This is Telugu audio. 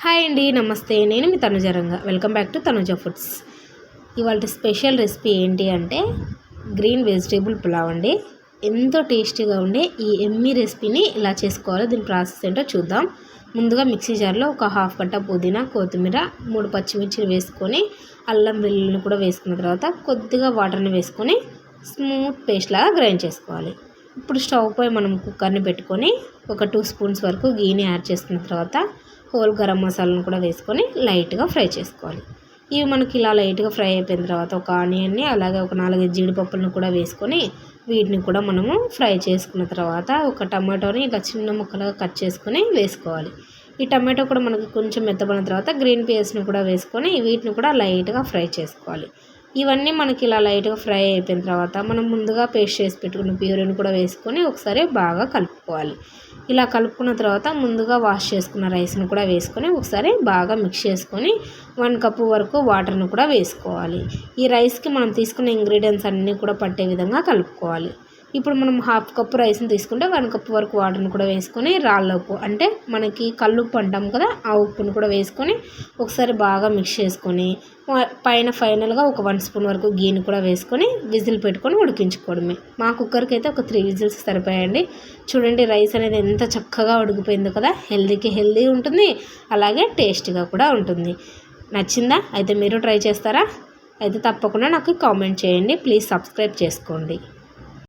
హాయ్ అండి, నమస్తే. నేను మీ తనుజరంగా. Welcome back to Tanuja foods. ఇవాళ స్పెషల్ రెసిపీ ఏంటి అంటే గ్రీన్ వెజిటేబుల్ పులావ్ అండి. ఎంతో టేస్టీగా ఉండే ఈ ఎమ్మీ రెసిపీని ఇలా చేసుకోవాలో దీని ప్రాసెస్ ఏంటో చూద్దాం. ముందుగా మిక్సీ జార్లో ఒక హాఫ్ కట్ట పుదీనా, కొత్తిమీర, 3 పచ్చిమిర్చిని వేసుకొని అల్లం వెల్లుల్లిని కూడా వేసుకున్న తర్వాత కొద్దిగా వాటర్ని వేసుకొని స్మూత్ పేస్ట్ లాగా గ్రైండ్ చేసుకోవాలి. ఇప్పుడు స్టవ్ పై మనం కుక్కర్ని పెట్టుకొని ఒక 2 స్పూన్స్ వరకు గీని యాడ్ చేసుకున్న తర్వాత హోల్ గరం మసాలాను కూడా వేసుకొని లైట్గా ఫ్రై చేసుకోవాలి. ఇవి మనకి ఇలా లైట్గా ఫ్రై అయిపోయిన తర్వాత ఒక ఆనియన్ని, అలాగే ఒక 4 జీడిపప్పులను కూడా వేసుకొని వీటిని కూడా మనము ఫ్రై చేసుకున్న తర్వాత ఒక టమాటోని ఇలా చిన్న ముక్కలుగా కట్ చేసుకొని వేసుకోవాలి. ఈ టమాటో కూడా మనకి కొంచెం మెత్తబడిన తర్వాత గ్రీన్ పీస్ని కూడా వేసుకొని వీటిని కూడా లైట్గా ఫ్రై చేసుకోవాలి. ఇవన్నీ మనకి ఇలా లైట్గా ఫ్రై అయిపోయిన తర్వాత మనం ముందుగా పేస్ట్ చేసి పెట్టుకున్న ప్యూరీని కూడా వేసుకొని ఒకసారి బాగా కలుపుకోవాలి. ఇలా కలుపుకున్న తర్వాత ముందుగా వాష్ చేసుకున్న రైస్ని కూడా వేసుకొని ఒకసారి బాగా మిక్స్ చేసుకొని 1 కప్పు వరకు వాటర్ని కూడా వేసుకోవాలి. ఈ రైస్కి మనం తీసుకున్న ఇంగ్రీడియంట్స్ అన్నీ కూడా పట్టే విధంగా కలుపుకోవాలి. ఇప్పుడు మనం హాఫ్ కప్పు రైస్ని తీసుకుంటే 1 కప్పు వరకు వాటర్ని కూడా వేసుకొని రాళ్ళ ఉప్పు అంటే మనకి కల్లుప్పు అంటాం కదా, ఆ ఉప్పుని కూడా వేసుకొని ఒకసారి బాగా మిక్స్ చేసుకొని పైన ఫైనల్గా ఒక 1 స్పూన్ వరకు గీని కూడా వేసుకొని విజిల్ పెట్టుకొని ఉడికించుకోవడమే. మా కుక్కర్కి అయితే ఒక 3 విజిల్స్ సరిపోయండి. చూడండి రైస్ అనేది ఎంత చక్కగా ఉడికిపోయిందో కదా. హెల్దీకి హెల్దీ ఉంటుంది, అలాగే టేస్టీగా కూడా ఉంటుంది. నచ్చిందా? అయితే మీరు ట్రై చేస్తారా? అయితే తప్పకుండా నాకు కామెంట్ చేయండి. ప్లీజ్ సబ్స్క్రైబ్ చేసుకోండి.